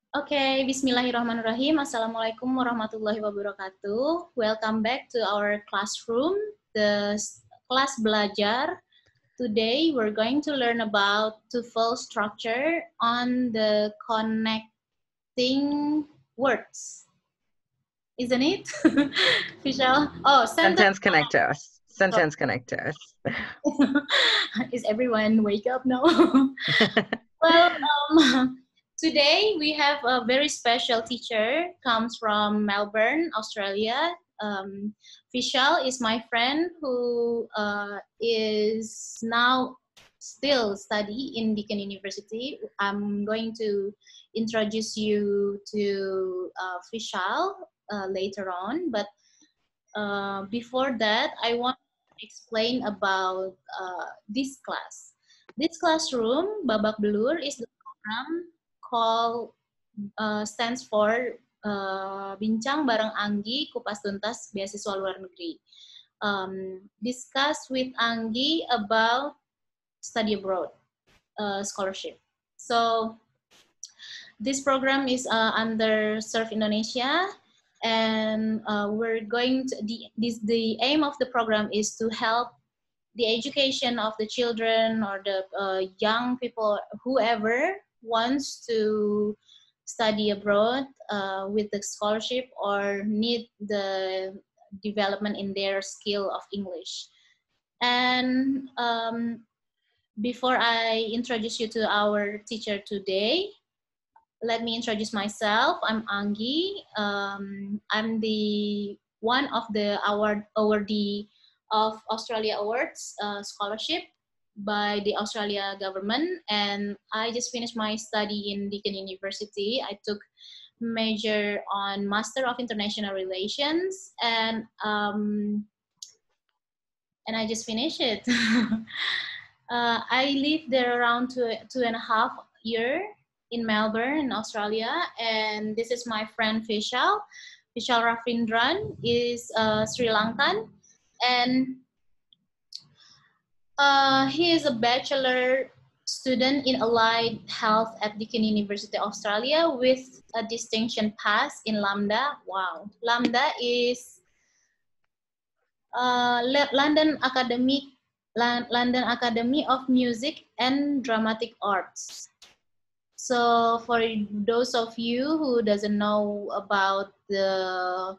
Okay, Bismillahirrahmanirrahim. Assalamualaikum warahmatullahi wabarakatuh. Welcome back to our classroom, the class Belajar. Today, we're going to learn about TOEFL structure on the connecting words. Isn't it? Vishal? Oh, sentence. Sentence connectors. Sentence connectors. Is everyone wake up now? Well, today we have a very special teacher, comes from Melbourne, Australia. Vishal is my friend who is now still study in Deakin University. I'm going to introduce you to Vishal later on, but before that, I want to explain about this class. This classroom, Babak Belur, is the program called stands for Bincang Bareng Anggie Kupas Tuntas Beasiswa Luar Negeri. Discuss with Anggie about study abroad scholarship. So this program is under Serve Indonesia, and we're going to the aim of the program is to help the education of the children or the young people, whoever wants to study abroad with the scholarship or need the development in their skill of English. And before I introduce you to our teacher today, let me introduce myself. I'm Anggie. I'm the one of the awardee of Australia Awards scholarship by the Australia government, and I just finished my study in Deakin University. I took major on Master of International Relations, and I just finished it. I lived there around two and a half year in Melbourne, in Australia, and this is my friend Vishal. Vishal Rafindran is Sri Lankan, and he is a bachelor student in allied health at Deakin University, Australia, with a distinction pass in Lambda. Wow, Lambda is London Academy of Music and Dramatic Arts. So for those of you who doesn't know about the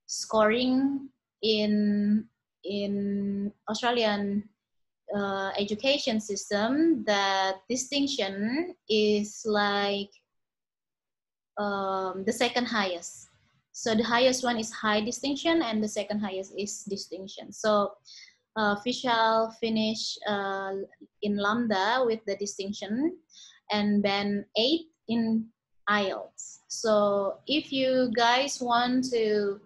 scoring in Australian education system, that distinction is like the second highest. So the highest one is high distinction, and the second highest is distinction. So Vishal finished in Lambda with the distinction, and then 8 in IELTS. So if you guys want to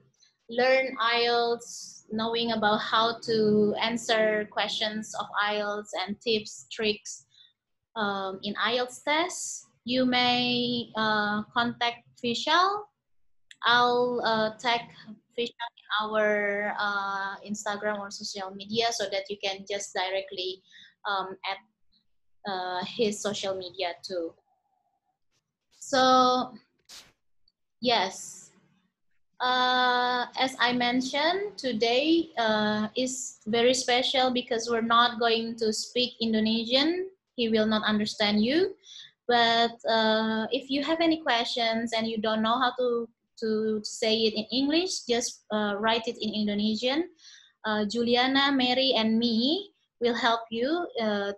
learn IELTS, knowing about how to answer questions of IELTS and tips, tricks in IELTS test, you may contact Vishal. I'll tag Vishal in our Instagram or social media so that you can just directly add his social media too. So yes, as I mentioned, today is very special because we're not going to speak Indonesian. He will not understand you. But if you have any questions and you don't know how to say it in English, just write it in Indonesian. Juliana, Mary, and me will help you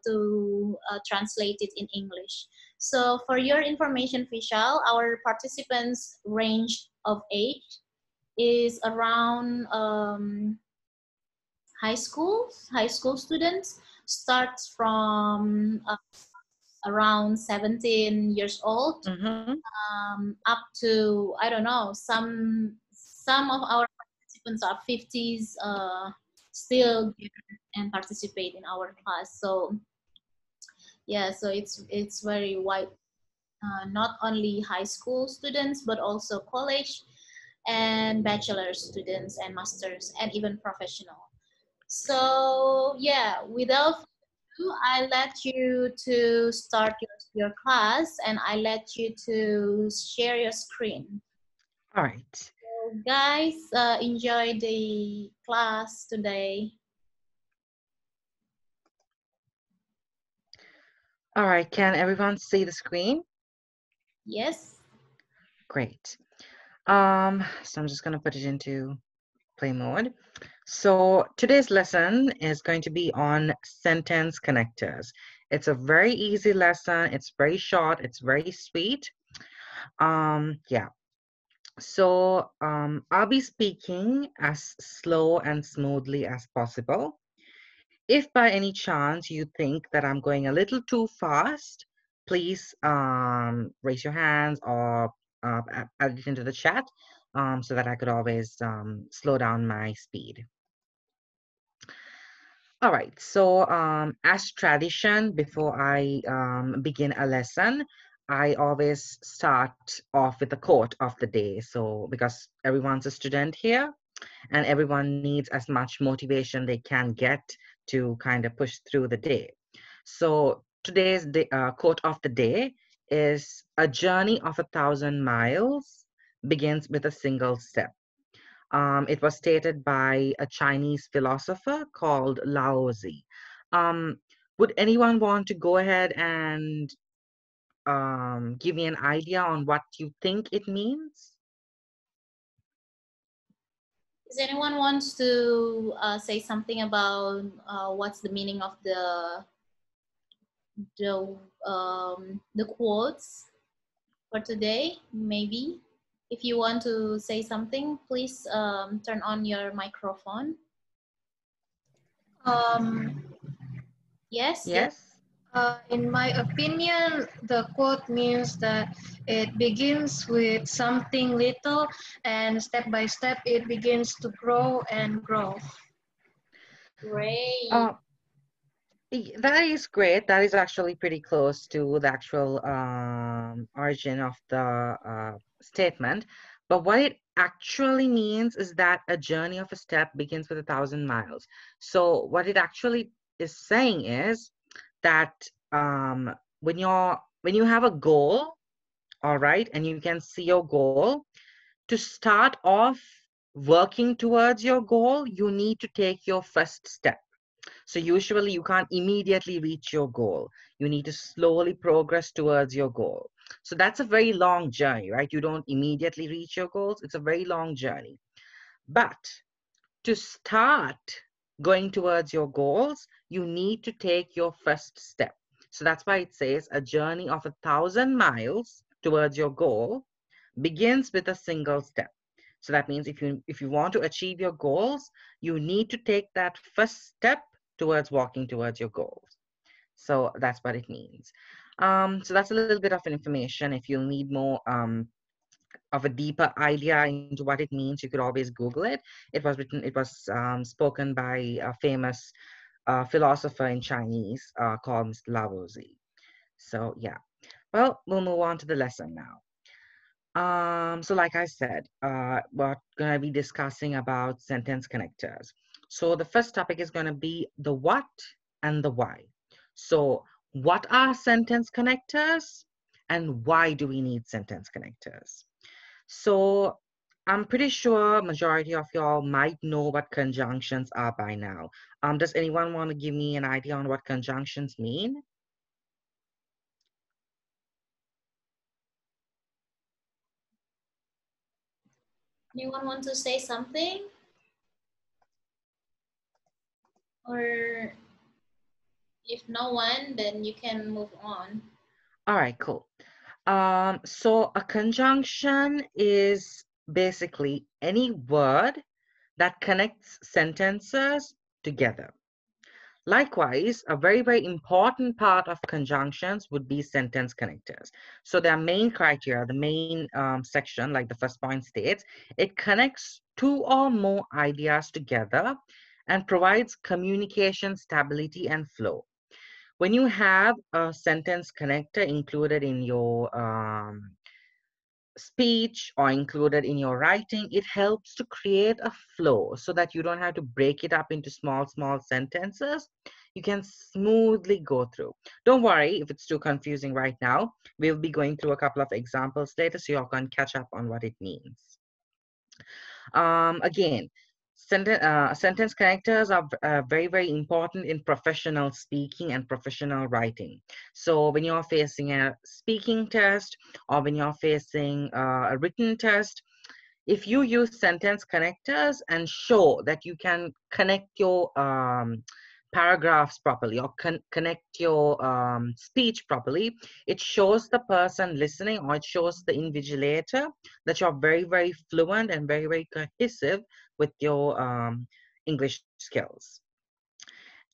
to translate it in English. So for your information, Vishal, our participants range of age is around high school students, starts from around 17 years old, up to, I don't know, some of our participants are 50s, still and participate in our class. So yeah, so it's very wide, not only high school students but also college and bachelor students and masters and even professional. So yeah, without I let you to start your class, and I let you to share your screen. All right. So guys, enjoy the class today. All right. Can everyone see the screen? Yes. Great. So I'm just going to put it into play mode. So today's lesson is going to be on sentence connectors. It's a very easy lesson. It's very short. It's very sweet. Yeah. So I'll be speaking as slow and smoothly as possible. If by any chance you think that I'm going a little too fast, please raise your hands or add it into the chat so that I could always slow down my speed. All right, so as tradition, before I begin a lesson, I always start off with a quote of the day. So because everyone's a student here and everyone needs as much motivation they can get to kind of push through the day. So today's quote of the day is, "A journey of 1,000 miles begins with a single step." It was stated by a Chinese philosopher called Lao Tzu. Um, would anyone want to go ahead and give me an idea on what you think it means? Does anyone wants to say something about what's the meaning of the quotes for today? Maybe if you want to say something, please turn on your microphone. Um, Yes. Yes? in my opinion, the quote means that it begins with something little and step by step it begins to grow and grow. Great. That is great. That is actually pretty close to the actual origin of the statement. But what it actually means is that a journey of a step begins with 1,000 miles. So what it actually is saying is that when you have a goal, all right, and you can see your goal, to start off working towards your goal, you need to take your first step. So usually you can't immediately reach your goal. You need to slowly progress towards your goal. So that's a very long journey, right? You don't immediately reach your goals. It's a very long journey. But to start going towards your goals, you need to take your first step. So that's why it says a journey of 1,000 miles towards your goal begins with a single step. So that means if you want to achieve your goals, you need to take that first step towards walking towards your goals. So that's what it means. So that's a little bit of information. If you need more of a deeper idea into what it means, you could always Google it. It was spoken by a famous philosopher in Chinese called Mr. Lao Tzu. So yeah, well, we'll move on to the lesson now. So like I said, we're going to be discussing about sentence connectors. So the first topic is going to be the what and the why. So what are sentence connectors and why do we need sentence connectors? So I'm pretty sure majority of y'all might know what conjunctions are by now. Does anyone want to give me an idea on what conjunctions mean? Anyone want to say something? Or if no one, then you can move on. All right, cool. So a conjunction is basically any word that connects sentences together. Likewise, a very, very important part of conjunctions would be sentence connectors. So their main criteria, the main section, like the first point states, it connects two or more ideas together and provides communication stability and flow. When you have a sentence connector included in your speech or included in your writing, it helps to create a flow so that you don't have to break it up into small, small sentences. you can smoothly go through. Don't worry if it's too confusing right now. We'll be going through a couple of examples later so you all can catch up on what it means. Again, sentence connectors are very, very important in professional speaking and professional writing. So when you're facing a speaking test or when you're facing a written test, if you use sentence connectors and show that you can connect your paragraphs properly or connect your speech properly, it shows the person listening or it shows the invigilator that you're very, very fluent and very, very cohesive with your English skills.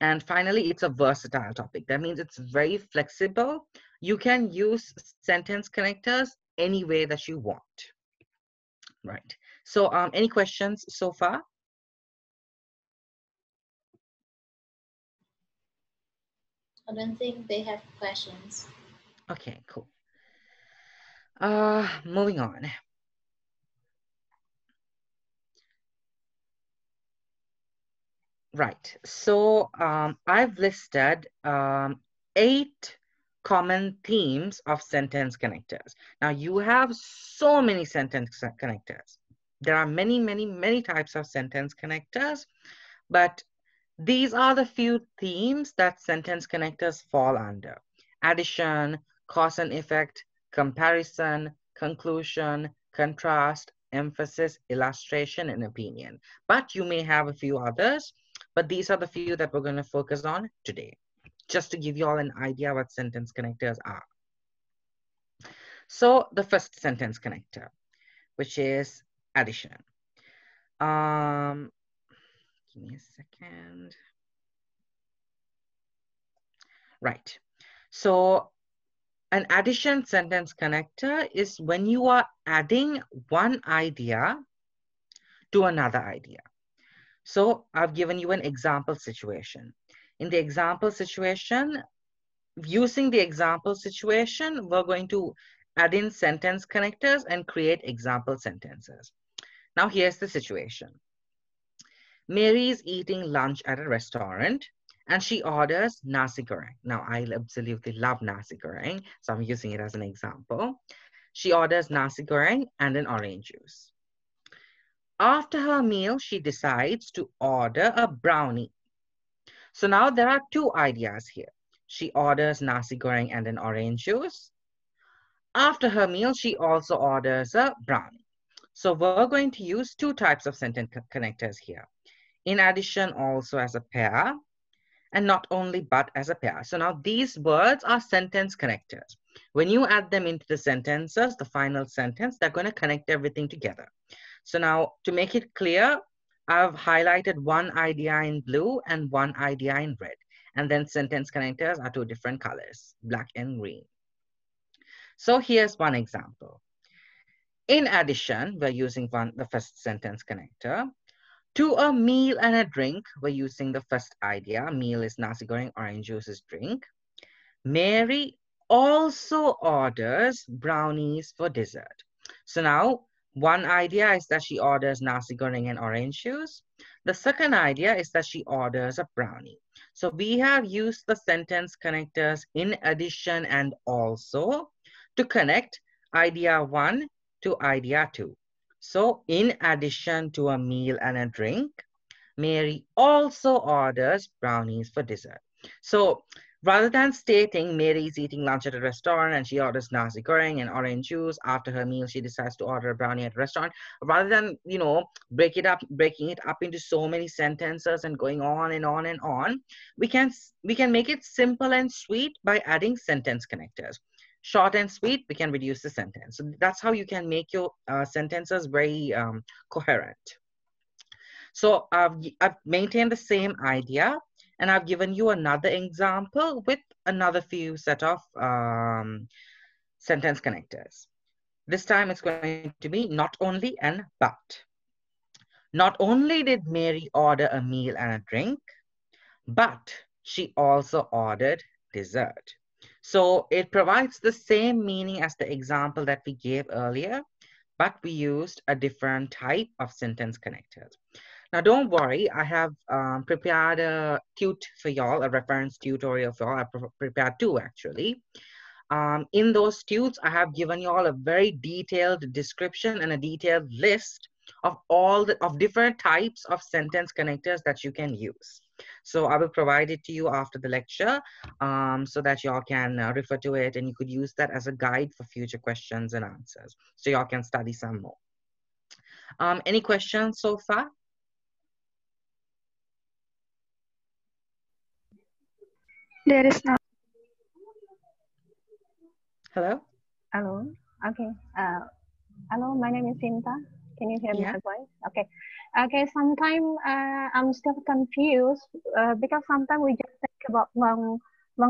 And finally, it's a versatile topic. That means it's very flexible. You can use sentence connectors any way that you want. Right. So any questions so far? I don't think they have questions. Okay, cool. Moving on. Right. So I've listed 8 common themes of sentence connectors. Now you have so many sentence connectors. There are many, many, many types of sentence connectors, but these are the few themes that sentence connectors fall under: addition, cause and effect, comparison, conclusion, contrast, emphasis, illustration, and opinion. But you may have a few others, but these are the few that we're going to focus on today, just to give you all an idea what sentence connectors are. So the first sentence connector, which is addition. Give me a second. Right. So an addition sentence connector is when you are adding one idea to another idea. So I've given you an example situation. In the example situation, using the example situation, we're going to add in sentence connectors and create example sentences. Now here's the situation. Mary is eating lunch at a restaurant and she orders nasi goreng. Now I absolutely love nasi goreng, so I'm using it as an example. She orders nasi goreng and an orange juice. After her meal, she decides to order a brownie. So now there are 2 ideas here. She orders nasi goreng and an orange juice. After her meal, she also orders a brownie. So we're going to use 2 types of sentence connectors here. In addition, also as a pair, and not only but as a pair. So now these words are sentence connectors. When you add them into the sentences, the final sentence, they're going to connect everything together. So now to make it clear, I've highlighted one idea in blue and one idea in red. And then sentence connectors are 2 different colors, black and green. So here's one example. In addition, we're using the first sentence connector. To a meal and a drink, we're using the first idea. Meal is nasi goreng, orange juice is drink. Mary also orders brownies for dessert. So now, one idea is that she orders nasi goreng and orange juice. The second idea is that she orders a brownie. So we have used the sentence connectors in addition and also to connect idea 1 to idea 2. So in addition to a meal and a drink, Mary also orders brownies for dessert. So rather than stating Mary is eating lunch at a restaurant and she orders nasi goreng and orange juice, after her meal she decides to order a brownie at a restaurant, rather than, breaking it up into so many sentences and going on and on and on, we can make it simple and sweet by adding sentence connectors. Short and sweet, we can reduce the sentence. So that's how you can make your sentences very coherent. So I've maintained the same idea, and I've given you another example with another few set of sentence connectors. This time it's going to be not only and but. Not only did Mary order a meal and a drink, but she also ordered dessert. So it provides the same meaning as the example that we gave earlier, but we used a different type of sentence connectors. Now, don't worry, I have prepared a tut for y'all, a reference tutorial for y'all. I prepared two actually. In those tuts, I have given you all a very detailed description and a detailed list of all the different types of sentence connectors that you can use. So I will provide it to you after the lecture so that y'all can refer to it, and you could use that as a guide for future questions and answers. So y'all can study some more. Any questions so far? There is no. Hello? Hello. Okay. Hello. My name is Sinta. Can you hear Yeah. my voice? Okay. Okay. Sometimes I'm still confused because sometimes we just think about long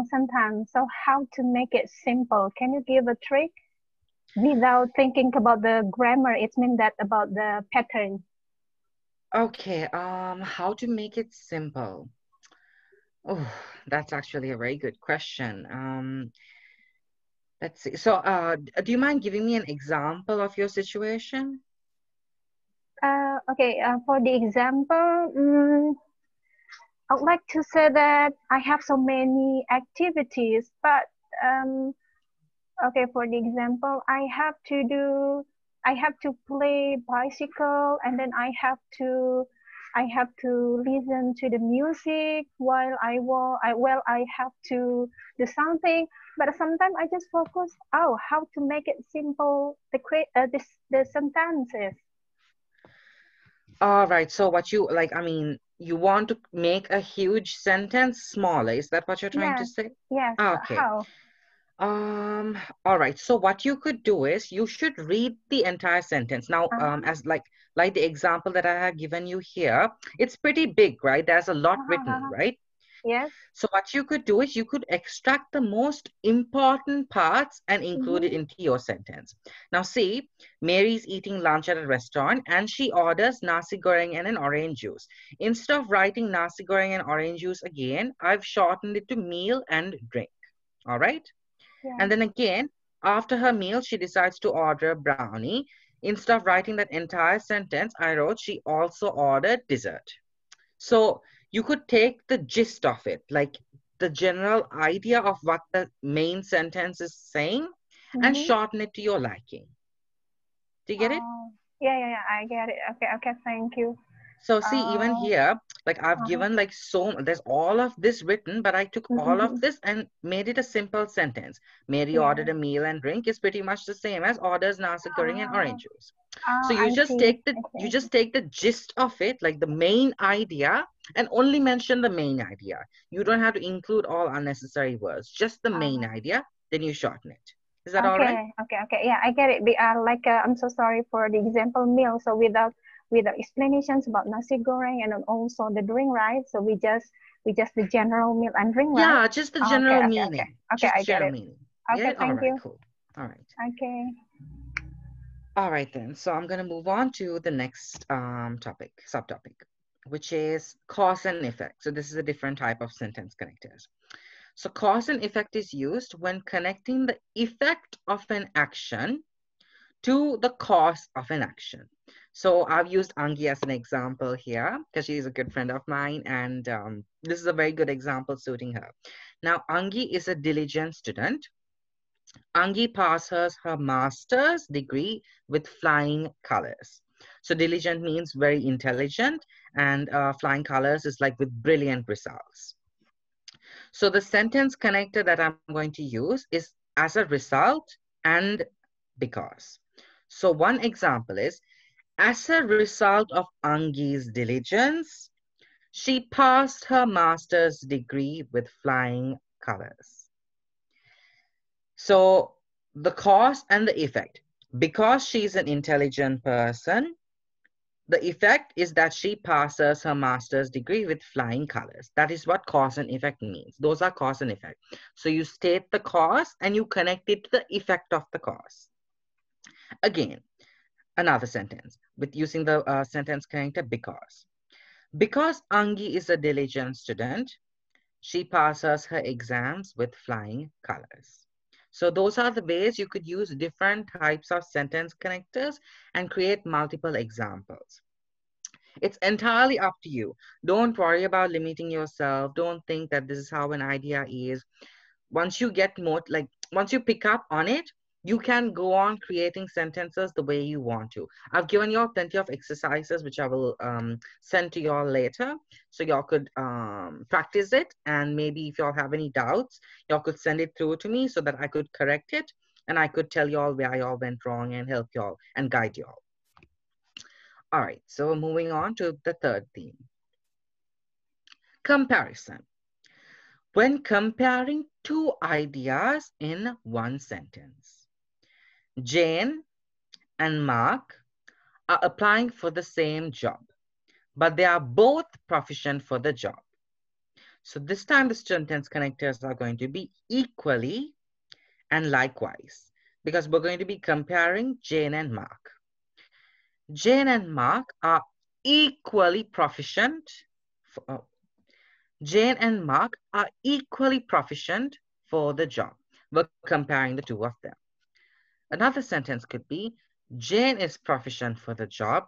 sentence. So how to make it simple? Can you give a trick without thinking about the grammar? It means that about the pattern. Okay. How to make it simple? Oh, that's actually a very good question. Let's see. So, do you mind giving me an example of your situation? Okay. For the example, I would like to say that I have so many activities, but okay, for the example, I have to play bicycle, and then I have to listen to the music while I have to do something. But sometimes I just focus, oh, how to make it simple, the sentences. All right. So what you like, I mean, you want to make a huge sentence smaller. Is that what you're trying to Yes, say? yes. Okay. How? All right. So what you could do is you should read the entire sentence. Now, Uh-huh, as like the example that I have given you here, it's pretty big, right? There's a lot uh-huh, written, uh-huh. right? Yes. So what you could do is you could extract the most important parts and include it Mm-hmm. into your sentence. Now see, Mary's eating lunch at a restaurant and she orders nasi goreng and an orange juice. Instead of writing nasi goreng and orange juice again, I've shortened it to meal and drink. All right? Yeah. And then again, after her meal, she decides to order a brownie. Instead of writing that entire sentence, I wrote she also ordered dessert. So you could take the gist of it, like the general idea of what the main sentence is saying, and Mm-hmm. shorten it to your liking. Do you get it? Oh, yeah, yeah, yeah. I get it. Okay, okay. Thank you. So see, even Oh, here, like I've uh-huh. given like there's all of this written, but I took all of Mm-hmm. this and made it a simple sentence. Mary Yeah. ordered a meal and drink is pretty much the same as orders nasi goreng and Uh, orange juice. So oh, I see. I see. you I see. just take the gist of it, like the main idea, and only mention the main idea. You don't have to include all unnecessary words, just the main Uh, idea, then you shorten it. Is that all right? okay, okay, okay. Yeah, I get it. I'm so sorry for the example meal. So without explanations about nasi goreng and then also the drink, right? So we just the general meal and drink, right? Yeah, just the Oh, okay, general okay, okay. meaning. Okay, Just I get general it. meaning. You get Okay, it? All thank right, you. cool. All right. Okay. All right then. So I'm going to move on to the next subtopic, which is cause and effect. So this is a different type of sentence connectors. So cause and effect is used when connecting the effect of an action to the cause of an action. So I've used Anggie as an example here because she's a good friend of mine, and this is a very good example suiting her. Now, Anggie is a diligent student. Anggie passes her master's degree with flying colors. So diligent means very intelligent, and flying colors is like with brilliant results. So the sentence connector that I'm going to use is as a result and because. So one example is, as a result of Angie's diligence, she passed her master's degree with flying colors. So the cause and the effect. Because she's an intelligent person, the effect is that she passes her master's degree with flying colors. That is what cause and effect means. Those are cause and effect. So you state the cause and you connect it to the effect of the cause. Again, another sentence with using the sentence connector because. Because Angie is a diligent student, she passes her exams with flying colors. So those are the ways you could use different types of sentence connectors and create multiple examples. It's entirely up to you. Don't worry about limiting yourself. Don't think that this is how an idea is. Once you get more, like once you pick up on it, you can go on creating sentences the way you want to. I've given you all plenty of exercises which I will send to you all later, so y'all could practice it, and maybe if y'all have any doubts, y'all could send it through to me so that I could correct it, and I could tell y'all where y'all went wrong and help y'all and guide y'all. All right, so moving on to the third theme, comparison. When comparing two ideas in one sentence, Jane and Mark are applying for the same job, but they are both proficient for the job. So this time the sentence connectors are going to be equally and likewise, because we're going to be comparing Jane and Mark. Jane and Mark are equally proficient. Jane and Mark are equally proficient for the job. We're comparing the two of them. Another sentence could be, Jane is proficient for the job.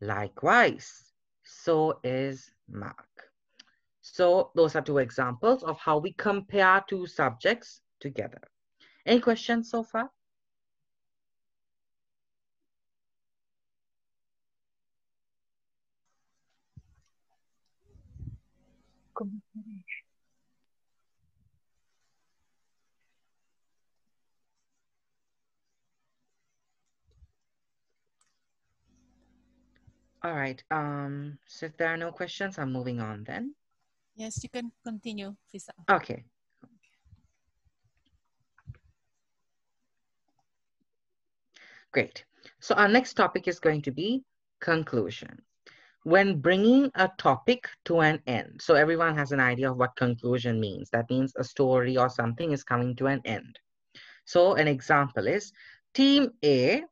Likewise, so is Mark. So those are two examples of how we compare two subjects together. Any questions so far? All right. So if there are no questions, I'm moving on then. Yes, you can continue, Fisa. Okay. Great. So our next topic is going to be conclusion. When bringing a topic to an end. So everyone has an idea of what conclusion means. That means a story or something is coming to an end. So an example is, Team A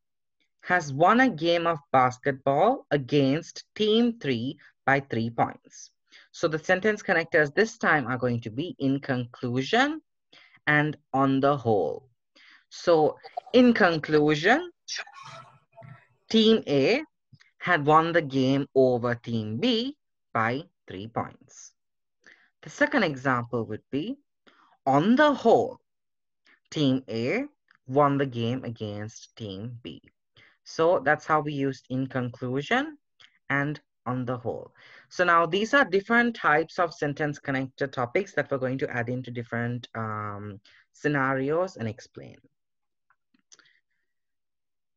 has won a game of basketball against Team 3 by 3 points. So the sentence connectors this time are going to be in conclusion and on the whole. So in conclusion, Team A had won the game over Team B by 3 points. The second example would be, on the whole, Team A won the game against Team B. So that's how we used in conclusion and on the whole. So now these are different types of sentence connector topics that we're going to add into different scenarios and explain.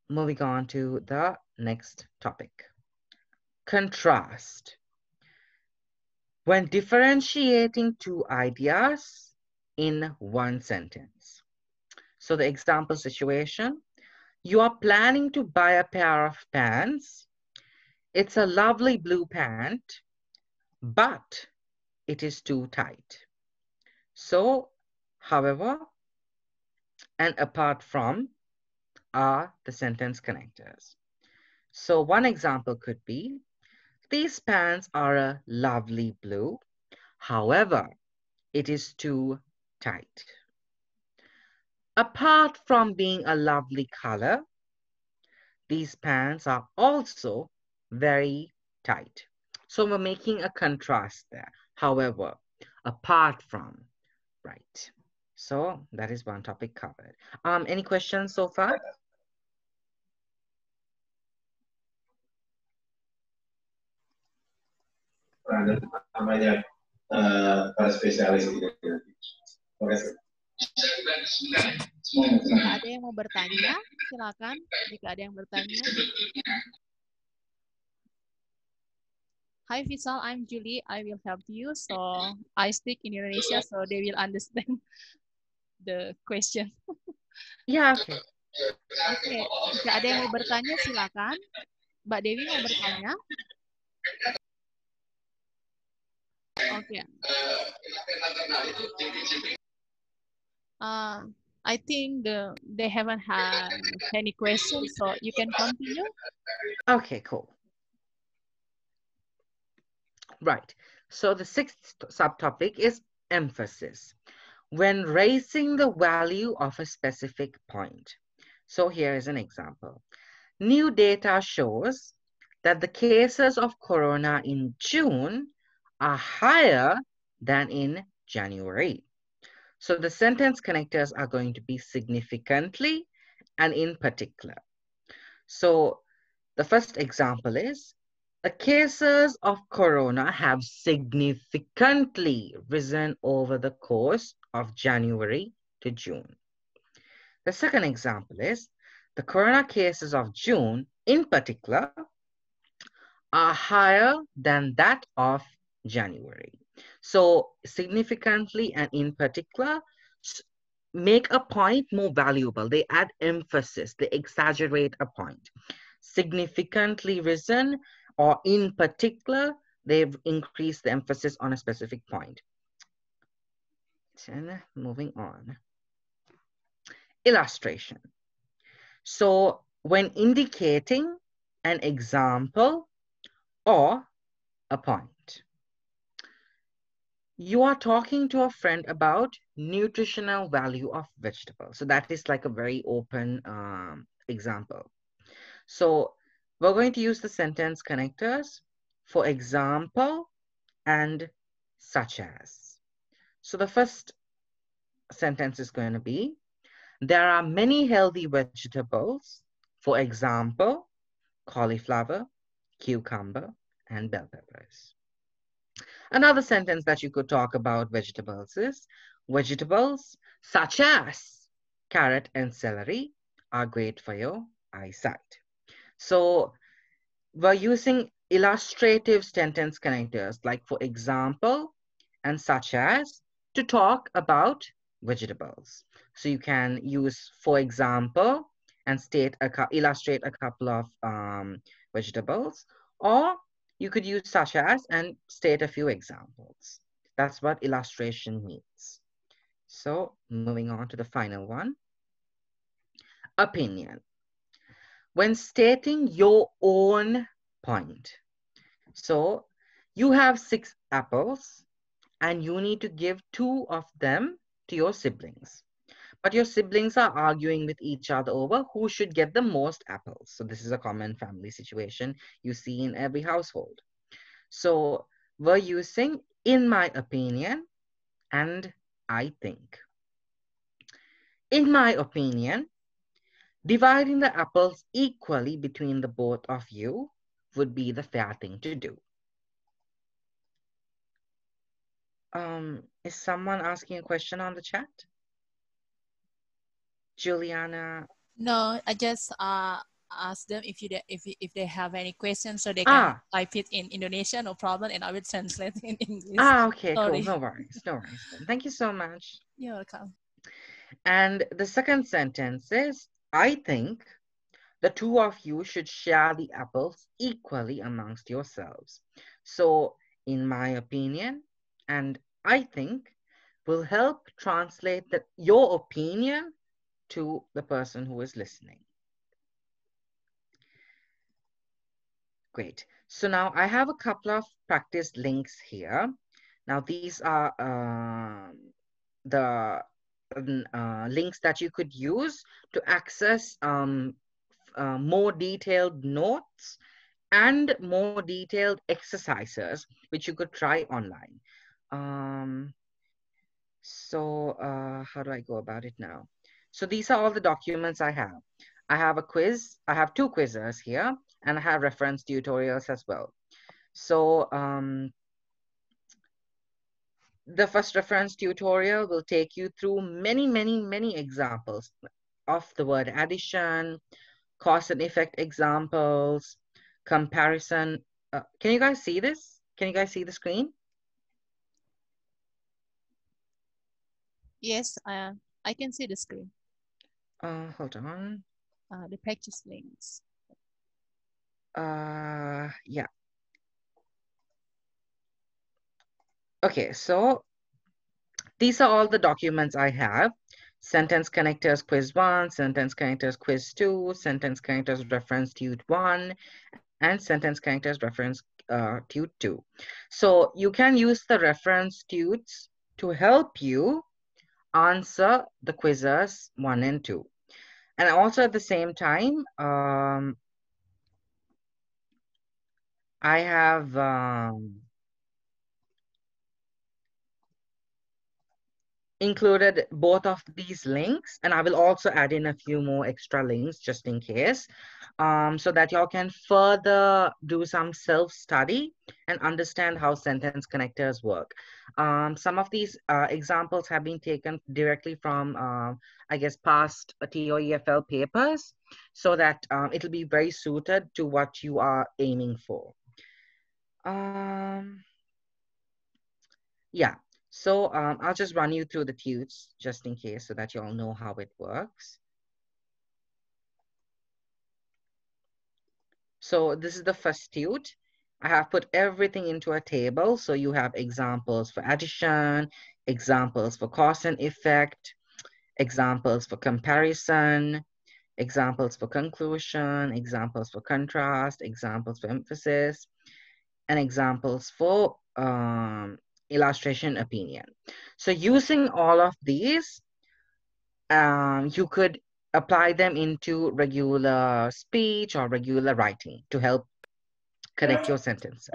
Moving on to the next topic. Contrast. When differentiating two ideas in one sentence. So the example situation, you are planning to buy a pair of pants. It's a lovely blue pant, but it is too tight. So, however, and apart from are the sentence connectors. So one example could be, these pants are a lovely blue. However, it is too tight. Apart from being a lovely color, these pants are also very tight. So we're making a contrast there. However, apart from, right. So that is one topic covered. Any questions so far? Para spesialis gitu. Terima kasih. Jika ada yang mau bertanya, silakan. Jika ada yang bertanya. Hi Faisal, I'm Julie. I will help you. So I speak in Indonesia, so they will understand the question. Yeah, okay. Oke, jika ada yang mau bertanya, silakan. Mbak Dewi mau bertanya? Oke. I think they haven't had any questions, so you can continue. Okay, cool. Right. So the sixth subtopic is emphasis. When raising the value of a specific point. So here is an example. New data shows that the cases of corona in June are higher than in January. So the sentence connectors are going to be significantly and in particular. So the first example is, the cases of corona have significantly risen over the course of January to June. The second example is, the corona cases of June in particular are higher than that of January. So significantly and in particular make a point more valuable. They add emphasis, they exaggerate a point. Significantly risen, or in particular, they've increased the emphasis on a specific point. And moving on. Illustration. So when indicating an example or a point, you are talking to a friend about nutritional value of vegetables. So that is like a very open example. So we're going to use the sentence connectors, for example, and such as. So the first sentence is going to be, there are many healthy vegetables, for example, cauliflower, cucumber, and bell peppers. Another sentence that you could talk about vegetables is, vegetables such as carrot and celery are great for your eyesight. So we're using illustrative sentence connectors like for example and such as to talk about vegetables. So you can use for example and illustrate a couple of vegetables, or you could use such as and state a few examples. That's what illustration means. So moving on to the final one. Opinion. When stating your own point. So you have 6 apples and you need to give 2 of them to your siblings. But your siblings are arguing with each other over who should get the most apples. So this is a common family situation you see in every household. So we're using in my opinion and I think. In my opinion, dividing the apples equally between the both of you would be the fair thing to do. Is someone asking a question on the chat? Juliana? No, I just ask them if they have any questions, so they can type it in Indonesian, no problem, and I will translate in English. Okay, Sorry. cool. No worries, no worries. Thank you so much. You're welcome. And the second sentence is, I think the 2 of you should share the apples equally amongst yourselves. So, in my opinion, and I think will help translate your opinion to the person who is listening. Great. So now I have a couple of practice links here. Now these are the links that you could use to access more detailed notes and more detailed exercises, which you could try online. How do I go about it now? So these are all the documents I have. I have a quiz. I have 2 quizzes here, and I have reference tutorials as well. So the first reference tutorial will take you through many examples of the word addition, cause and effect examples, comparison. Can you guys see this? Can you guys see the screen? Yes, I can see the screen. Hold on. The practice links. Yeah. Okay, so these are all the documents I have. Sentence connectors quiz 1, sentence connectors quiz 2, sentence connectors reference tute 1, and sentence connectors reference tute 2. So you can use the reference tutes to help you answer the quizzes 1 and 2. And also at the same time, I have included both of these links, and I will also add in a few more extra links just in case, so that y'all can further do some self-study and understand how sentence connectors work. Some of these examples have been taken directly from, I guess, past TOEFL papers, so that it'll be very suited to what you are aiming for. Yeah. So I'll just run you through the tudes just in case so that you all know how it works. So this is the first tude. I have put everything into a table. So you have examples for addition, examples for cause and effect, examples for comparison, examples for conclusion, examples for contrast, examples for emphasis, and examples for illustration opinion. So using all of these, you could apply them into regular speech or regular writing to help connect your sentences.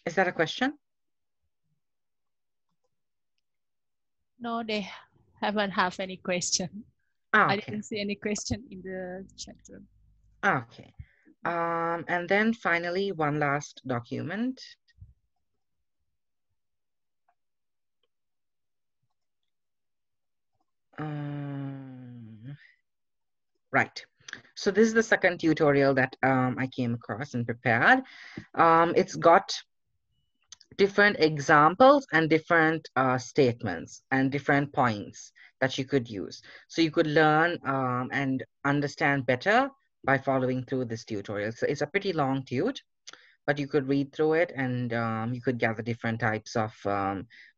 Is that a question? No, they haven't have any question. Ah, I okay. didn't see any question in the chat room. Okay. And then finally, one last document. Right. So this is the second tutorial that I came across and prepared. It's got different examples and different statements and different points that you could use. So you could learn and understand better by following through this tutorial. So it's a pretty long tude, but you could read through it and you could gather different types of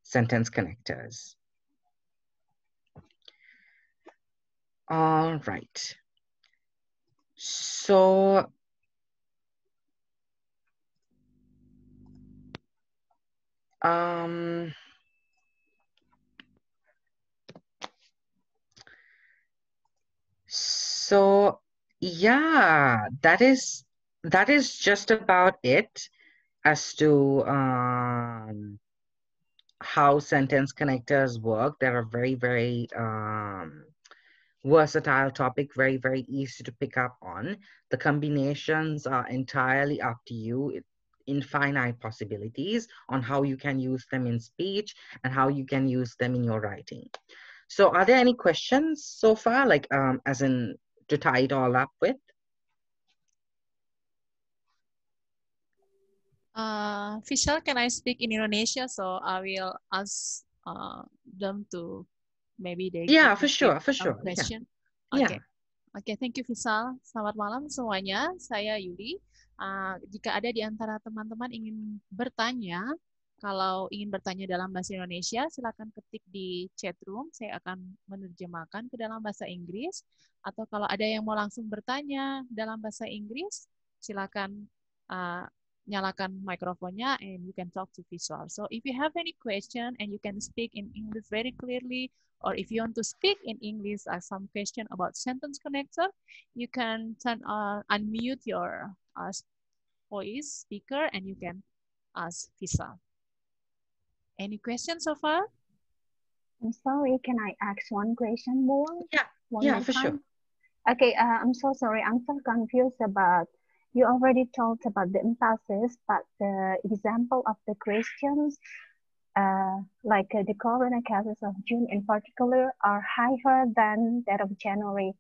sentence connectors. All right. So so yeah, that is just about it as to how sentence connectors work. They're a very, very versatile topic, very, very easy to pick up on. The combinations are entirely up to you. Infinite possibilities on how you can use them in speech and how you can use them in your writing. So are there any questions so far, like as in to tie it all up with? Vishal, can I speak in Indonesia? So I will ask them to maybe they Yeah, give for sure, for some sure. question. Yeah. Okay. Oke, thank you Vishal. Selamat malam semuanya. Saya Yuli. Jika ada di antara teman-teman ingin bertanya, kalau ingin bertanya dalam bahasa Indonesia, silakan ketik di chat room. Saya akan menerjemahkan ke dalam bahasa Inggris. Atau kalau ada yang mau langsung bertanya dalam bahasa Inggris, silakan nyalakan mikrofonnya and you can talk to Visual. So if you have any question and you can speak in English very clearly, or if you want to speak in English some question about sentence connector, you can unmute your voice speaker and you can ask Visual. Any questions so far? I'm sorry, can I ask one question more? Yeah, for sure. Okay, I'm so sorry. I'm so confused about, you already talked about the emphasis, but the example of the questions, like the corona cases of June in particular, are higher than that of January.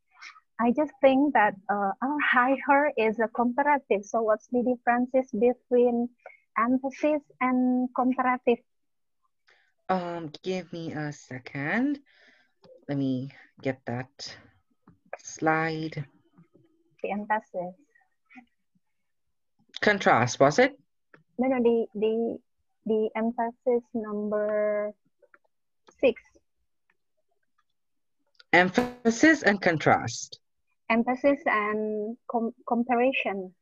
I just think that our higher is a comparative. So what's the differences between emphasis and comparative? Give me a second. Let me get that slide. The emphasis. Contrast, was it? No, the emphasis number 6. Emphasis and contrast. Emphasis and comparison.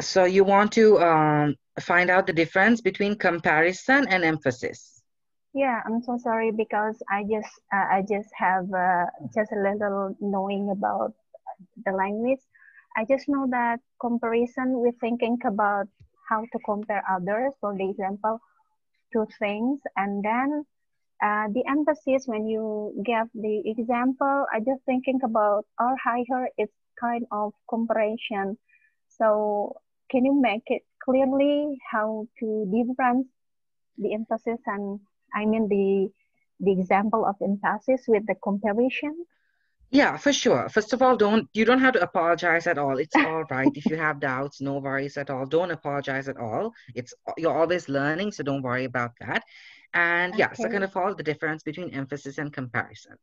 So you want to find out the difference between comparison and emphasis. Yeah, I'm so sorry because I just have just a little knowing about the language. I just know that comparison, we're thinking about how to compare others. For the example, two things, and then the emphasis when you give the example, I just thinking about or higher. It's kind of comparison. So can you make it clearly how to difference the emphasis and I mean the example of emphasis with the comparison? Yeah, for sure. First of all, you don't have to apologize at all. It's all right. If you have doubts, no worries at all. Don't apologize at all. You're always learning, so don't worry about that. And yeah, second Okay. of all, the difference between emphasis and comparison.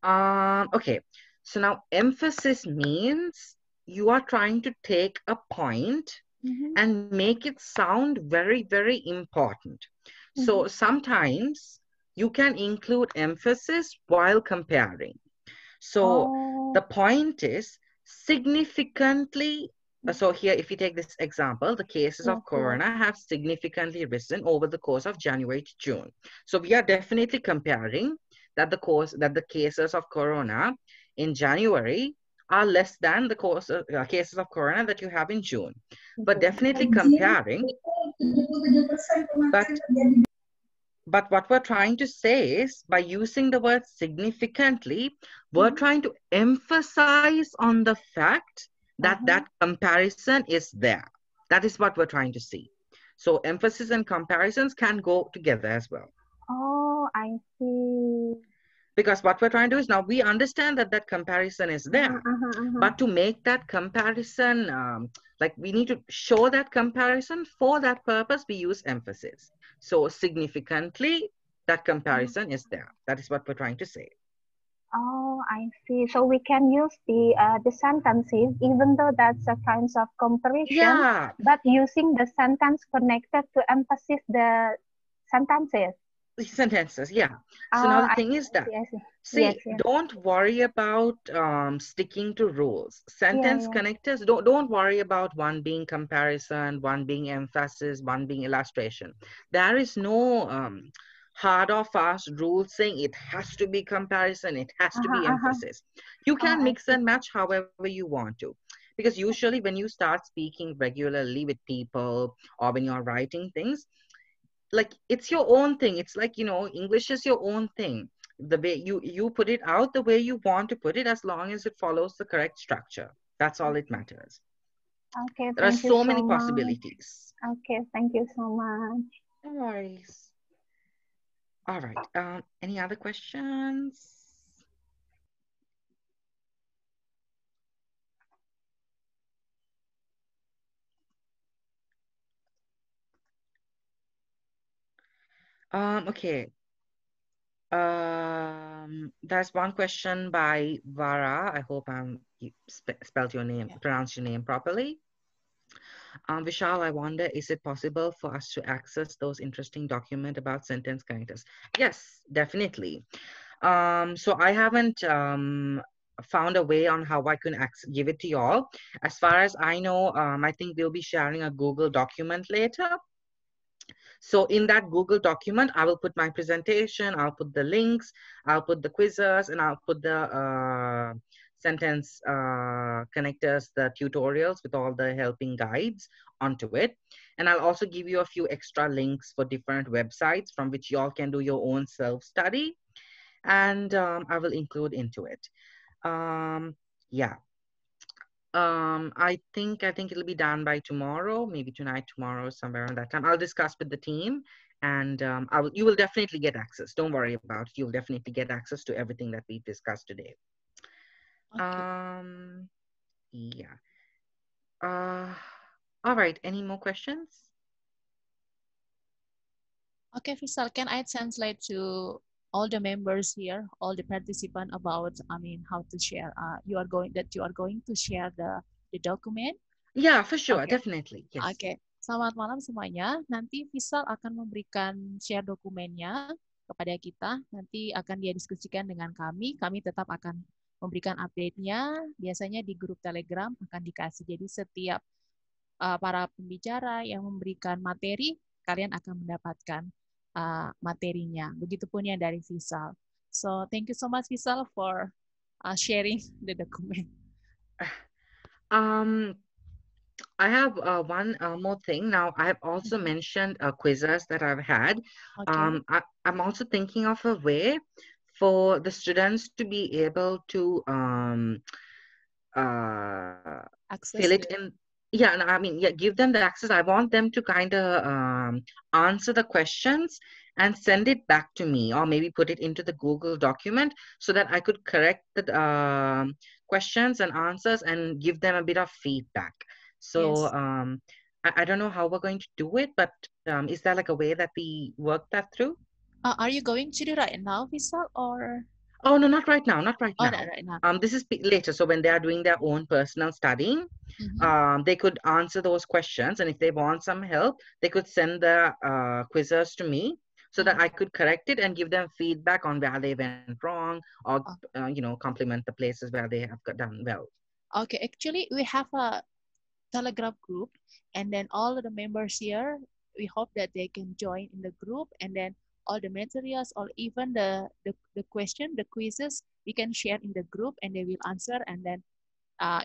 Okay. So now emphasis means you are trying to take a point Mm-hmm. and make it sound very, very important. Mm-hmm. So sometimes you can include emphasis while comparing. So the Oh. point is significantly. So here, if you take this example, the cases of Yes, yes. corona have significantly risen over the course of January to June. So we are definitely comparing that the cases of corona in January are less than the cases of corona that you have in June. But June. definitely Mm-hmm. comparing. But But what we're trying to say is by using the word significantly, we're Mm-hmm. trying to emphasize on the fact that Uh-huh. that comparison is there. That is what we're trying to see. So emphasis and comparisons can go together as well. Oh, I see. Because what we're trying to do is now we understand that that comparison is Uh-huh, there. uh-huh, uh-huh. But to make that comparison, like we need to show that comparison. For that purpose, we use emphasis. So significantly, that Uh-huh. comparison is there. That is what we're trying to say. Oh, I see. So we can use the sentences, even though that's a kind of comparison, Yeah, but using the sentence connected to emphasize the sentences. sentences. Yeah. So now Oh, the thing is I that, see, I see. Yes, see, yes. don't worry about sticking to rules. Yeah, Sentence yeah. connectors, don't worry about one being comparison, one being emphasis, one being illustration. There is no hard or fast rule saying it has to be comparison, it has to Uh-huh, be uh-huh. emphasis. You Oh, can I mix see. and match however you want to. Because usually when you start speaking regularly with people or when you're writing things, like it's your own thing. It's like, English is your own thing. The way you put it out the way you want to put it, as long as it follows the correct structure, that's all it matters. Okay, There are thank you so so many much. possibilities. Okay, thank you so much. No worries. All right, any other questions? Okay. There's one question by Vara. I hope I'm spelled your name, Yeah. pronounced your name properly. Vishal, I wonder, is it possible for us to access those interesting documents about sentence connectors? Yes, definitely. So I haven't found a way on how I can give it to y'all. As far as I know, I think we'll be sharing a Google document later. So in that Google document, I will put my presentation, I'll put the links, I'll put the quizzes, and I'll put the sentence connectors, the tutorials with all the helping guides onto it. And I'll also give you a few extra links for different websites from which y'all can do your own self-study. And I will include into it. Yeah. I think it'll be done by tomorrow, maybe tonight, tomorrow, somewhere around that time. I'll discuss with the team, and you will definitely get access. Don't worry about it. You'll definitely get access to everything that we discussed today. Okay. Yeah. Uh, all right. Any more questions? Okay, Faisal, can I translate to all the members here, all the participants about, how to share, you are going to share the document? Yeah, for sure. Oke, Definitely. Yes. oke. Selamat malam semuanya. Nanti Faisal akan memberikan share dokumennya kepada kita. Nanti akan dia diskusikan dengan kami. Kami tetap akan memberikan update-nya. Biasanya di grup Telegram akan dikasih. Jadi setiap para pembicara yang memberikan materi, kalian akan mendapatkan. materinya. Begitupun yang dari Visal. So thank you so much Visal for sharing the document. Um, I have one more thing. Now, I have also mentioned quizzes that I've had. Okay. I'm also thinking of a way for the students to be able to fill it Access the in. Yeah, no, I mean, yeah, give them the access. I want them to kind of answer the questions and send it back to me, or maybe put it into the Google document so that I could correct the questions and answers and give them a bit of feedback. So yes. I don't know how we're going to do it, but is there like a way that we work that through? Are you going to do right now, Visal, or Oh, no, not right now, not right oh, not now. right now? This is later. So when they are doing their own personal studying, they could answer those questions. And if they want some help, they could send the quizzes to me so that I could correct it and give them feedback on where they went wrong, or, compliment the places where they have done well. Okay, actually, we have a Telegram group, and then all of the members here, we hope that they can join in the group, and then all the materials or even the question, the quizzes, we can share in the group, and they will answer, and then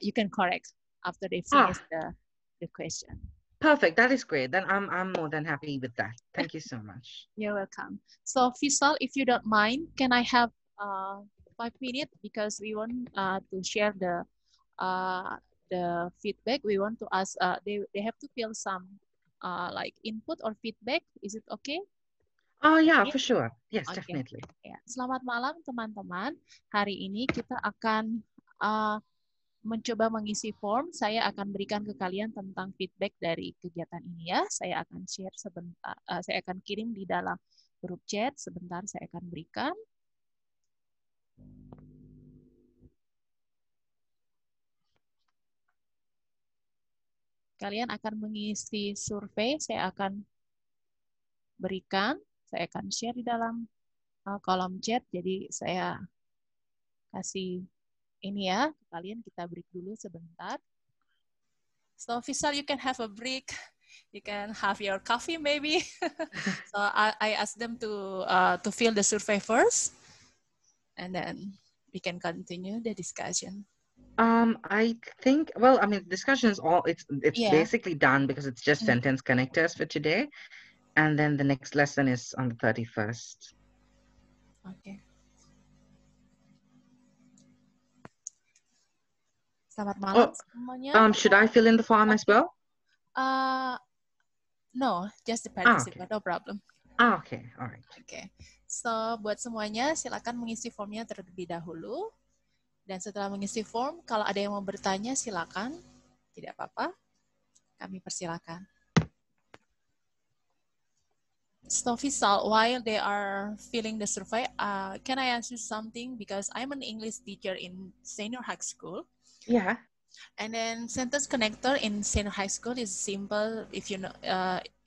you can correct after they finish Ah, the question. perfect. That is great. Then I'm more than happy with that. Thank you so much. You're welcome. So Fisal, if you don't mind, can I have 5 minutes because we want to share the feedback. We want to ask. They have to fill some like input or feedback. Is it okay? Oh yeah, Okay. for sure. Yes, Okay. definitely. Ya. Selamat malam teman-teman. Hari ini kita akan mencoba mengisi form. Saya akan berikan ke kalian tentang feedback dari kegiatan ini ya. Saya akan share sebentar. Saya akan kirim di dalam grup chat. Sebentar saya akan berikan. Kalian akan mengisi survei. Saya akan berikan. Saya akan share di dalam kolom chat. Jadi saya kasih ini ya. Kalian kita break dulu sebentar. So Fisal, you can have a break. You can have your coffee maybe. So I asked them to fill the survey first, and then we can continue the discussion. I think, well, I mean, discussion is all, it's Yeah. basically done because it's just sentence connectors for today. And then the next lesson is on the 31st. Okay. Selamat malam semuanya. Should I fill in the form as well? No, just the participant, okay. no problem. Okay, all right. Okay. So, buat semuanya, silakan mengisi formnya terlebih dahulu. Dan setelah mengisi form, kalau ada yang mau bertanya, silakan. Tidak apa-apa. Kami persilakan. So, Fisal, while they are filling the survey, can I ask you something? Because I'm an English teacher in senior high school. Yeah. And then sentence connector in senior high school is simple. If you know,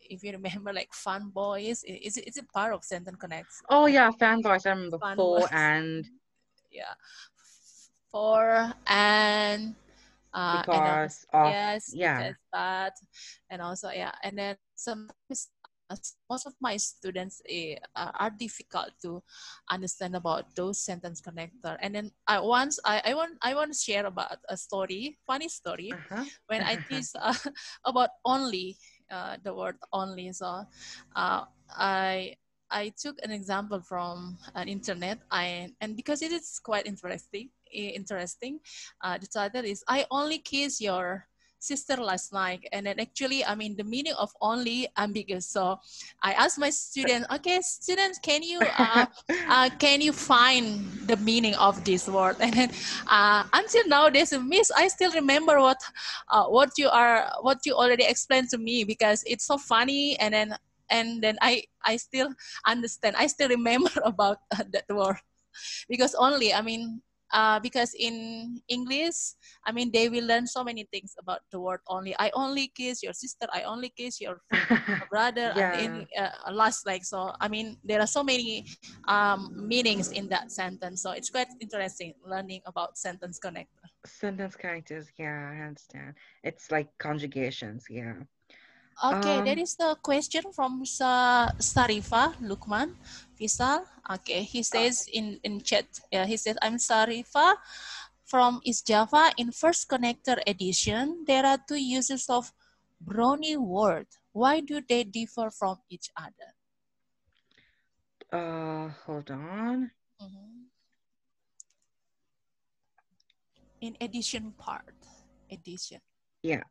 if you remember, like fun boys, is it part of sentence connect? Oh yeah, fan boys. I remember Fun for boys. and. Yeah, for and. Because and of, yes, yeah. because but, and also yeah, and then sometimes most of my students are difficult to understand about those sentence connector. And then I want to share about a story, funny story, when I teach about only the word only. So I took an example from an internet, and because it is quite interesting. The title is "I only kiss your sister last night," and then actually, I mean, the meaning of only ambiguous. So I asked my students, "Okay, students, can you find the meaning of this word?" And then until nowadays, Miss, I still remember what you already explained to me because it's so funny, and then I still understand. I still remember about that word because only, I mean, because in English, I mean, they will learn so many things about the word only. I only kiss your sister. I only kiss your brother. Yeah. And last, like, so, I mean, there are so many meanings in that sentence. So it's quite interesting learning about sentence connector. Sentence characters, yeah, I understand. It's like conjugations, yeah. Okay, there is the question from Sarifa Lukman Fisal. Okay, he says in chat, he says, I'm Sarifa from East Java. In first connector edition, there are two uses of brownie word. Why do they differ from each other? Hold on. Mhm. In edition part, edition. Yeah,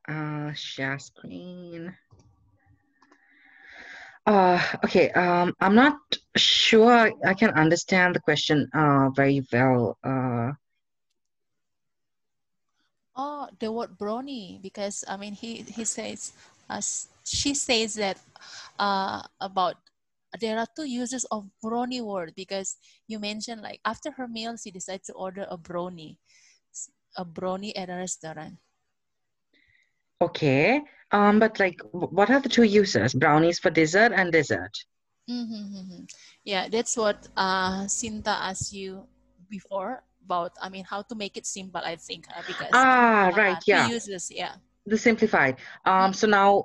share screen. Okay, I'm not sure I can understand the question very well. Oh, the word brownie, because I mean he says, she says that about there are two uses of brownie word, because you mentioned like after her meal she decided to order a brownie at a restaurant. Okay, but like, what are the two uses? Brownies for dessert and dessert. Mm-hmm. Yeah, that's what Sinta asked you before about. I mean, how to make it simple. I think because Right, two yeah. uses. Yeah. The simplified. Mm. So now,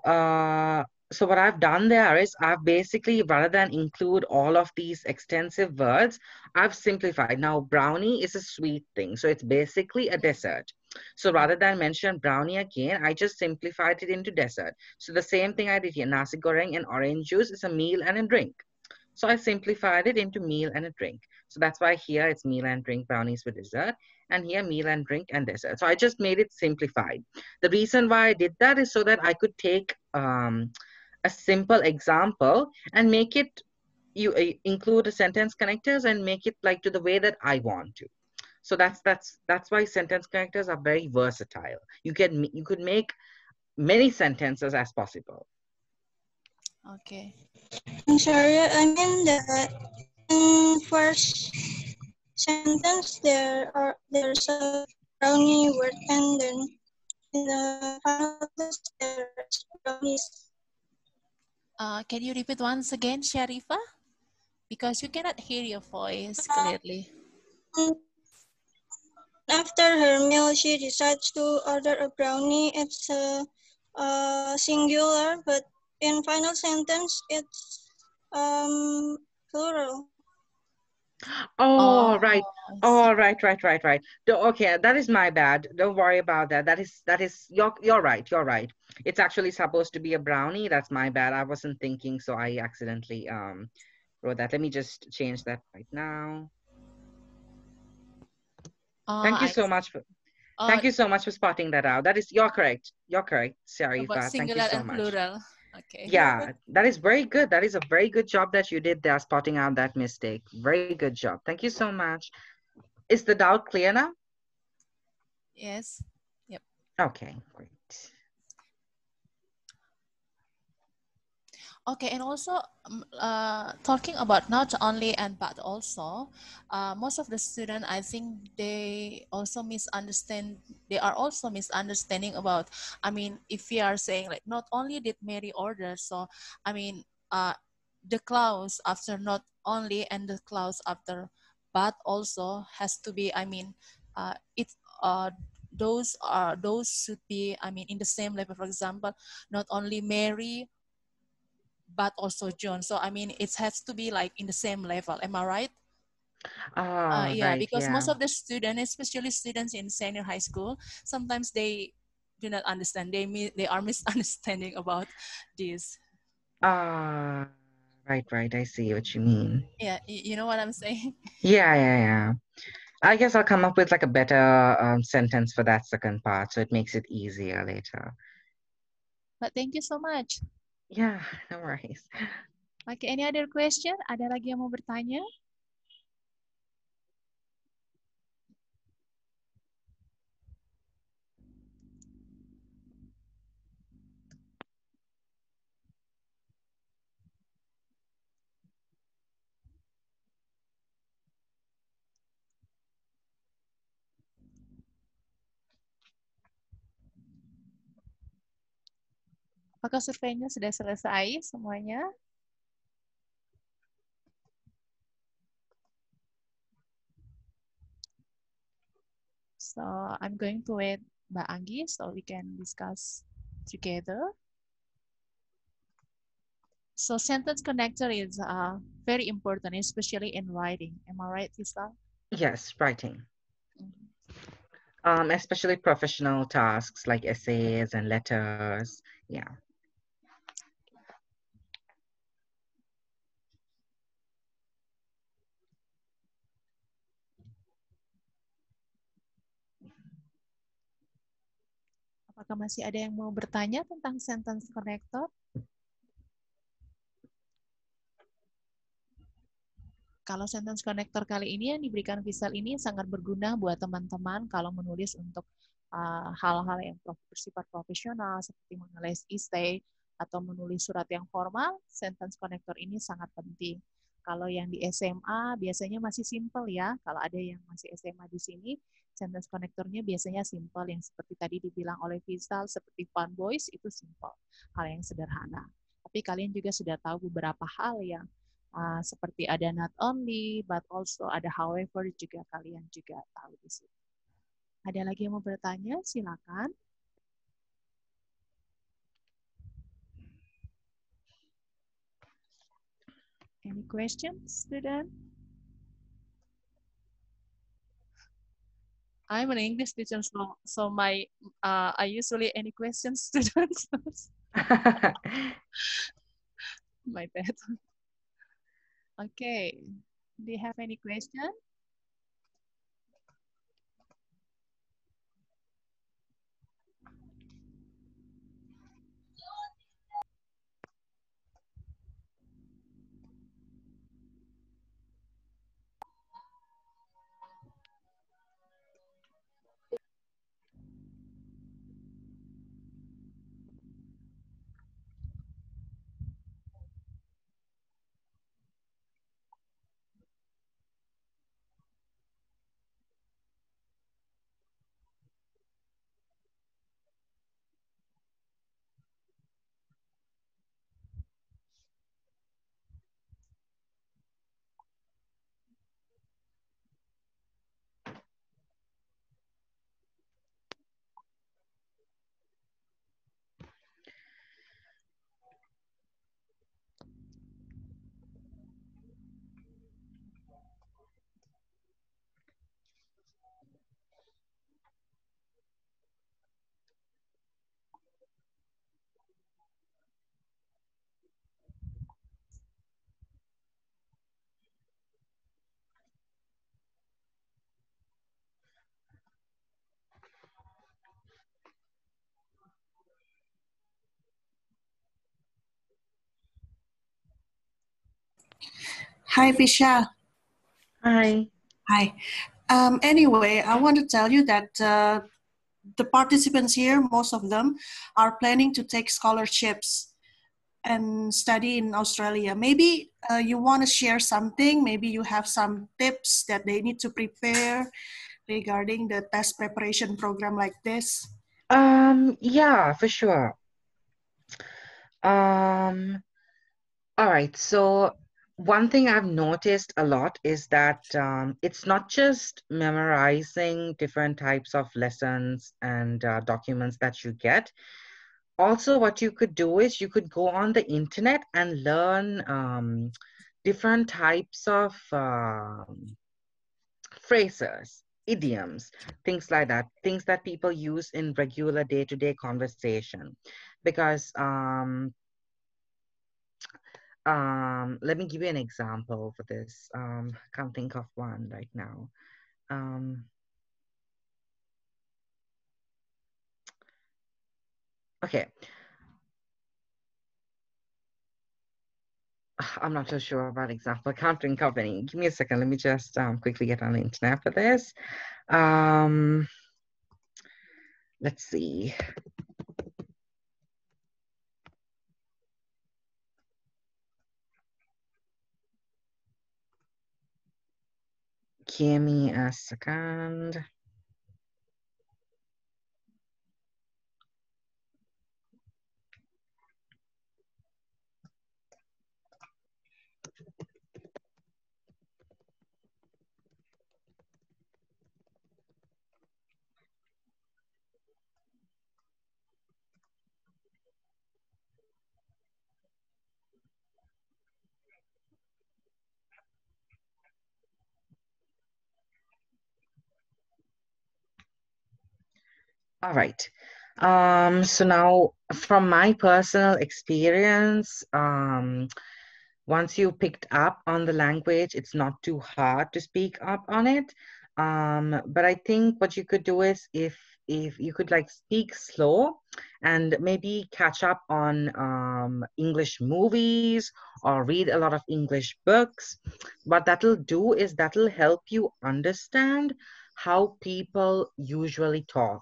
so what I've done there is I've basically, rather than include all of these extensive words, I've simplified. Now, brownie is a sweet thing, so it's basically a dessert. So rather than mention brownie again, I just simplified it into dessert. So the same thing I did here, nasi goreng and orange juice is a meal and a drink. So I simplified it into meal and a drink. So that's why here it's meal and drink, brownies for dessert, and here meal and drink and dessert. So I just made it simplified. The reason why I did that is so that I could take a simple example and make it, you include the sentence connectors and make it like to the way that I want to. So that's why sentence connectors are very versatile. You could make many sentences as possible. Okay. I'm sorry, I mean that in first sentence there's a brownie word, and then in the final sentence there's brownies. Can you repeat once again, Sharifa? Because you cannot hear your voice clearly. After her meal, she decides to order a brownie. It's singular, but in final sentence it's plural. Oh, right. I see. Oh, right. Okay, that is my bad. Don't worry about that. That is you're right. You're right. It's actually supposed to be a brownie. That's my bad. I wasn't thinking, so I accidentally wrote that. Let me just change that right now. Thank you I so much for uh, thank you so much for spotting that out. That is you're correct. You're correct, about Sarifa. Thank you singular so and much. plural. Okay. Yeah, that is very good. That is a very good job that you did there, spotting out that mistake. Very good job. Thank you so much. Is the doubt clear now? Yes. Yep. Okay, great. Okay, and also talking about not only and but also, most of the students, I think they also misunderstand. They are also misunderstanding about. I mean, if we are saying like not only did Mary order, so I mean, the clause after not only and the clause after but also has to be. I mean, it those should be. I mean, in the same level. For example, not only Mary but also John. So I mean, it has to be like in the same level. Am I right? Yeah, Right, because most yeah. of the students, especially students in senior high school, sometimes they do not understand. They are misunderstanding about this. Ah, right. I see what you mean. Yeah, you know what I'm saying? Yeah. I guess I'll come up with like a better sentence for that second part, so it makes it easier later. But thank you so much. Yeah, no worries. Okay, any other question? Ada lagi yang mau bertanya? Apakah surveinya sudah selesai semuanya? So I'm going to wait Mbak Anggie so we can discuss together. So sentence connector is very important, especially in writing. Am I right, Tisla? Yes, writing. Especially professional tasks like essays and letters. Yeah. Apakah masih ada yang mau bertanya tentang sentence connector? Kalau sentence connector kali ini yang diberikan Visual ini sangat berguna buat teman-teman kalau menulis untuk hal-hal yang bersifat profesional seperti menulis essay atau menulis surat yang formal, sentence connector ini sangat penting. Kalau yang di SMA biasanya masih simple ya. Kalau ada yang masih SMA di sini, sentence connectornya biasanya simple yang seperti tadi dibilang oleh Visual seperti fun boys itu simple, hal yang sederhana. Tapi kalian juga sudah tahu beberapa hal yang seperti ada not only, but also ada however juga kalian juga tahu di sini. Ada lagi yang mau bertanya? Silakan. Any questions, student? I'm an English teacher, so my I usually any questions, students. My bad. Okay. Do you have any question? Hi, Visha. Hi. Hi. Anyway, I want to tell you that the participants here, most of them, are planning to take scholarships and study in Australia. Maybe you want to share something. Maybe you have some tips that they need to prepare regarding the test preparation program like this. Yeah, for sure. All right. So one thing I've noticed a lot is that it's not just memorizing different types of lessons and documents that you get. Also, what you could do is you could go on the internet and learn different types of phrases, idioms, things like that, things that people use in regular day-to-day conversation. Because let me give you an example for this. Can't think of one right now. Okay. I'm not so sure about example. I can't think of any. Give me a second. Let me just quickly get on the internet for this. Let's see. Give me a second. All right. So now from my personal experience, once you picked up on the language, it's not too hard to speak up on it. But I think what you could do is if you could like speak slow and maybe catch up on English movies or read a lot of English books, what that'll do is that'll help you understand how people usually talk,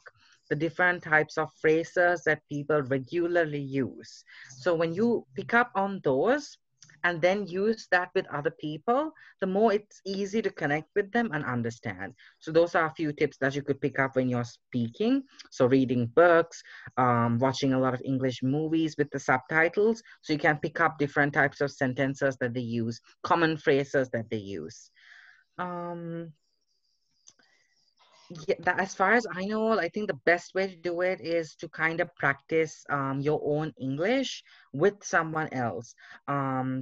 the different types of phrases that people regularly use. So when you pick up on those and then use that with other people, the more it's easy to connect with them and understand. So those are a few tips that you could pick up when you're speaking. So reading books, watching a lot of English movies with the subtitles, so you can pick up different types of sentences that they use, common phrases that they use. Um, yeah, as far as I know, I think the best way to do it is to kind of practice your own English with someone else.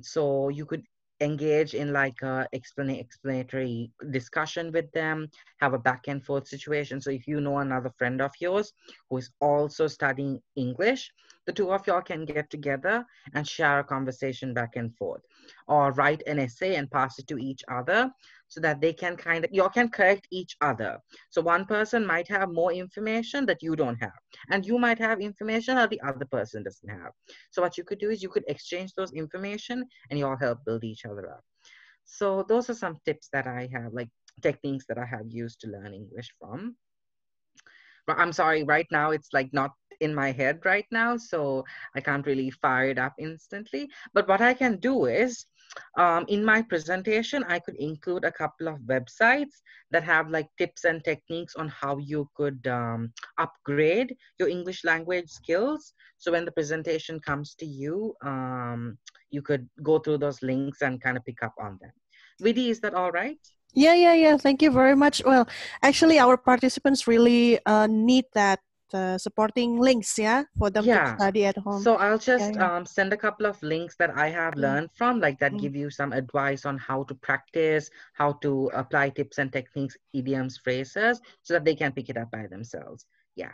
So you could engage in like a explanatory discussion with them, have a back and forth situation. So if you know another friend of yours who is also studying English, the two of y'all can get together and share a conversation back and forth, or write an essay and pass it to each other so that they can kind of, you can correct each other. So one person might have more information that you don't have, and you might have information that the other person doesn't have. So what you could do is you could exchange those information and you all help build each other up. So those are some tips that I have, like techniques that I have used to learn English from. I'm sorry, right now it's like not in my head right now, so I can't really fire it up instantly. But what I can do is, in my presentation, I could include a couple of websites that have like tips and techniques on how you could upgrade your English language skills. So when the presentation comes to you, you could go through those links and kind of pick up on them. Vidi, is that all right? Yeah. Thank you very much. Well, actually, our participants really need that supporting links, yeah, for them to Yeah. study at home. So I'll just Yeah. send a couple of links that I have Mm, learned from, like that mm. give you some advice on how to practice, how to apply tips and techniques, idioms, phrases, so that they can pick it up by themselves. Yeah.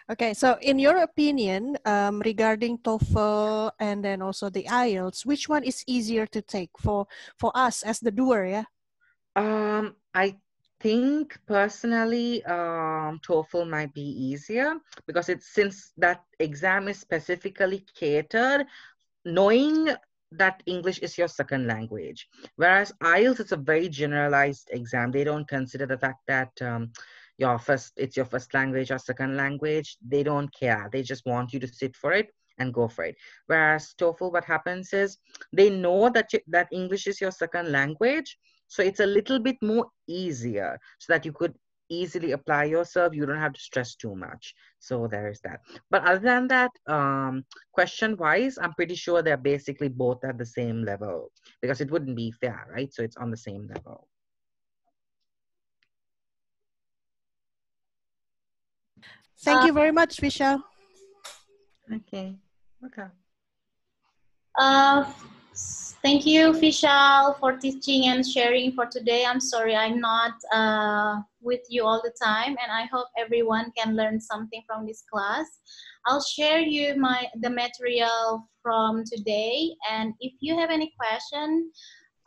Okay, so in your opinion, regarding TOEFL and then also the IELTS, which one is easier to take for us as the doer? Yeah. I think personally, TOEFL might be easier because it's, since that exam is specifically catered, knowing that English is your second language. Whereas IELTS, it's a very generalized exam. They don't consider the fact that it's your first language or second language. They don't care. They just want you to sit for it and go for it. Whereas TOEFL, what happens is they know that that English is your second language, so it's a little bit more easier, so that you could easily apply yourself. You don't have to stress too much. So there is that. But other than that, question wise, I'm pretty sure they're basically both at the same level, because it wouldn't be fair, right? So it's on the same level. Thank you very much, Vishal. Okay. Okay. Uh, Thank you, Vishal, for teaching and sharing for today. I'm sorry I'm not with you all the time, and I hope everyone can learn something from this class. I'll share you the material from today, and if you have any question,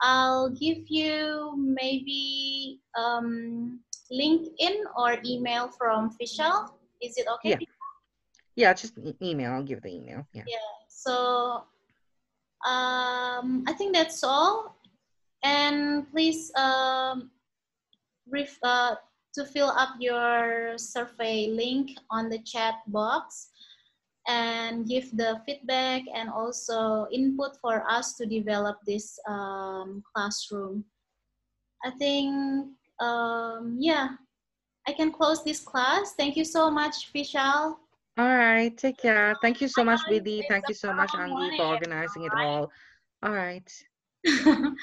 I'll give you maybe LinkedIn or email from Vishal. Is it okay? Yeah. Yeah, just email. I'll give the email. Yeah. Yeah. So I think that's all. And please to fill up your survey link on the chat box and give the feedback and also input for us to develop this classroom. I think, yeah, I can close this class. Thank you so much, Vishal. All right. Take care. Thank you so Bye much, guys. Vidhi. It's Thank you so much, around Anggie, 1 for organizing it all. All right. a.m.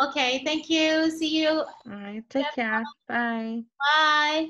Okay, thank you. See you. All right. Take care. Bye. Bye.